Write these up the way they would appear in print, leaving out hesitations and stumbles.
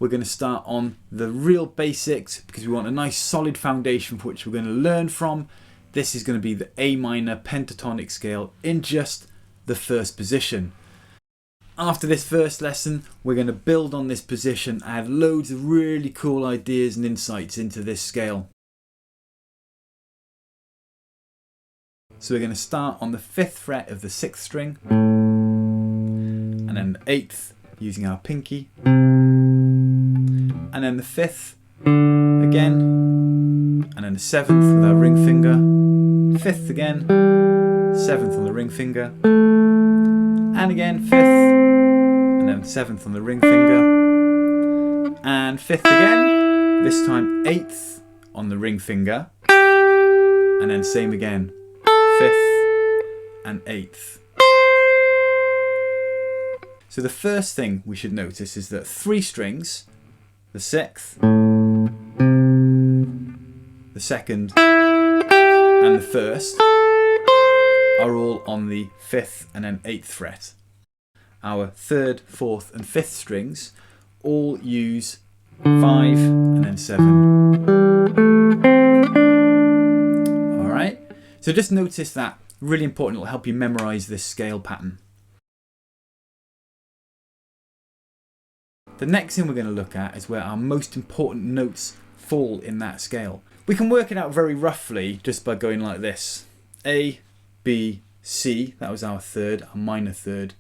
we're going to start on the real basics because we want a nice solid foundation for which we're going to learn from. This is going to be the A minor pentatonic scale in just the first position. After this first lesson, we're going to build on this position, add loads of really cool ideas and insights into this scale. So we're going to start on the 5th fret of the 6th string, and then the 8th using our pinky, and then the 5th again, and then the 7th with our ring finger, 5th again, 7th on the ring finger, and again 5th, and then 7th on the ring finger, and 5th again, this time 8th on the ring finger, and then same again, 5th and 8th. So the first thing we should notice is that 3 strings, the 6th, the 2nd and the 1st, are all on the 5th and then 8th fret. Our 3rd, 4th and 5th strings all use 5 and then 7. Alright, so just notice that, really important, it will help you memorise this scale pattern. The next thing we're going to look at is where our most important notes fall in that scale. We can work it out very roughly just by going like this. A, B, C, that was our 3rd, our minor 3rd,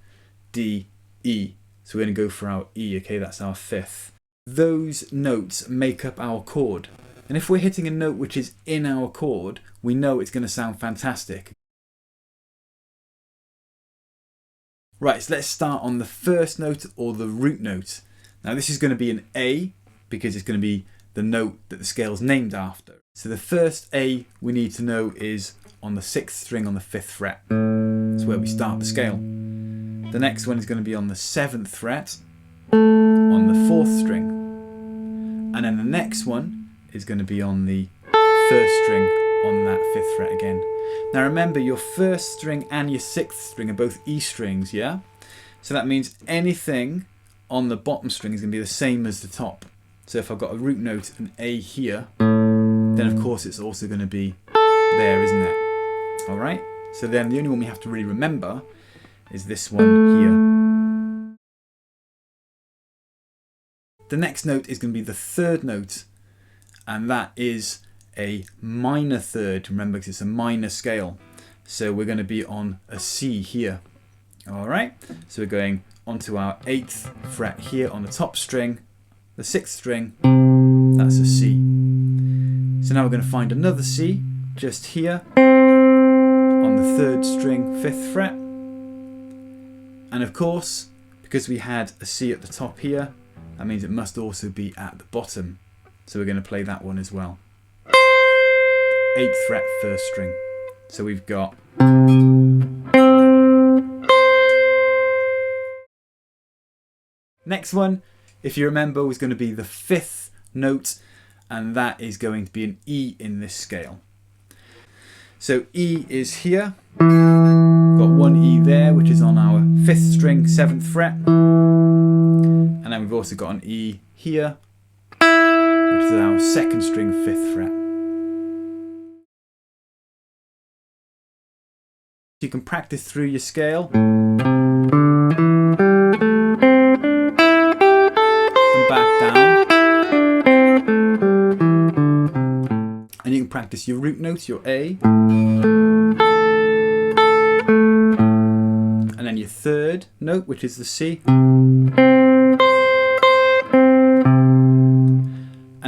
D, E. So we're going to go for our E, okay, that's our 5th. Those notes make up our chord. And if we're hitting a note which is in our chord, we know it's going to sound fantastic. Right, so let's start on the first note or the root note. Now this is going to be an A because it's going to be the note that the scale is named after. So the first A we need to know is on the 6th string on the 5th fret. That's where we start the scale. The next one is going to be on the 7th fret on the 4th string. And then the next one is going to be on the 1st string on that 5th fret again. Now remember, your 1st string and your 6th string are both E strings, yeah? So that means anything on the bottom string is going to be the same as the top. So if I've got a root note, an A here, then of course it's also going to be there, isn't it? Alright, so then the only one we have to really remember is this one here. The next note is going to be the 3rd note, and that is a minor 3rd, remember, because it's a minor scale. So we're going to be on a C here. Alright, so we're going onto our 8th fret here on the top string, the 6th string, that's a C. So now we're going to find another C just here on the 3rd string, 5th fret. And of course, because we had a C at the top here, that means it must also be at the bottom. So we're going to play that one as well. 8th fret, 1st string. So we've got next one, if you remember, was going to be the 5th note, and that is going to be an E in this scale. So E is here, got one E there, which is on our 5th string, 7th fret, and then we've also got an E here, which is our 2nd string, 5th fret. You can practice through your scale. And you can practice your root notes, your A, and then your 3rd note, which is the C, and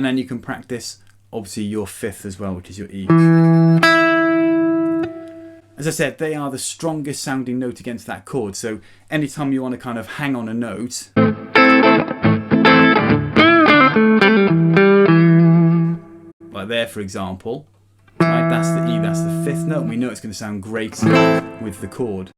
then you can practice obviously your 5th as well, which is your E. As I said, they are the strongest sounding note against that chord, so anytime you want to kind of hang on a note, like there for example, right, that's the E, that's the 5th note, and we know it's going to sound great with the chord.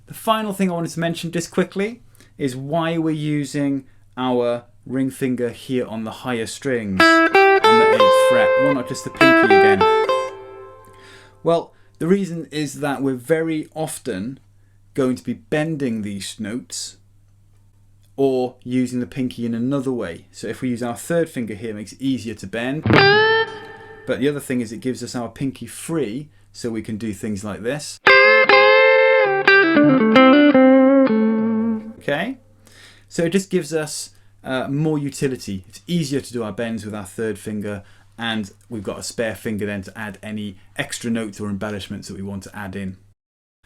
The final thing I wanted to mention just quickly is why we're using our ring finger here on the higher strings on the 8th fret. Why not just the pinky again? Well, the reason is that we're very often going to be bending these notes or using the pinky in another way. So if we use our third finger here, it makes it easier to bend. But the other thing is it gives us our pinky free, so we can do things like this. Okay? So it just gives us more utility. It's easier to do our bends with our third finger, and we've got a spare finger then to add any extra notes or embellishments that we want to add in.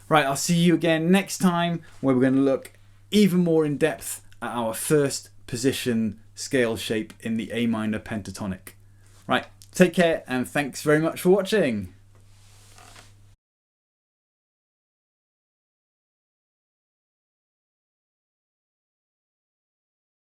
Right, I'll see you again next time, where we're going to look even more in depth at our first position scale shape in the A minor pentatonic. Right, take care and thanks very much for watching.